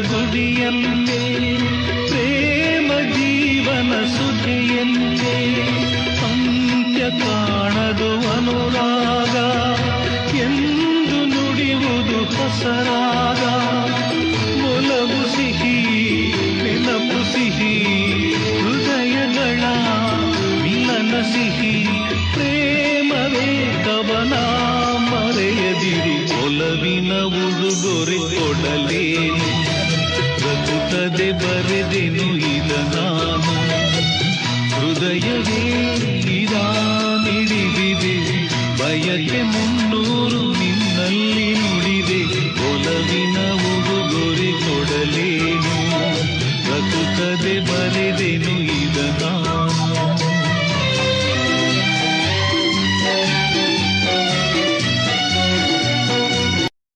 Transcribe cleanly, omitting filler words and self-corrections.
ಗುಡಿಯಂತೆ ಪ್ರೇಮ ಜೀವನ ಸುಖಿಯಂತೆ ಅಂತ್ಯ ಕಾಣದು ಅನುರಾಗ ಎಂದು ನುಡಿಯುವುದು ಹೊಸರಾಗ ಒಲವು ಸಿಹಿ ನೆನಪು ಸಿಹಿ ಹೃದಯಗಳ ಮಿಲನ ಸಿಹಿ ಪ್ರೇಮವೇ ಕವನ ಮರೆಯದಿರಿ ಒಲವಿನ ಉಡುಗೊರೆ ಕೊಡಲೇನು ರಘುತ್ತದೆ ಬರೆದೆನು ಇದ ನಾನು ಹೃದಯವೇ ಇದ ಮಿಡಿದಿದೆ ಬಯಕೆ 300 ನಿನ್ನಲ್ಲಿ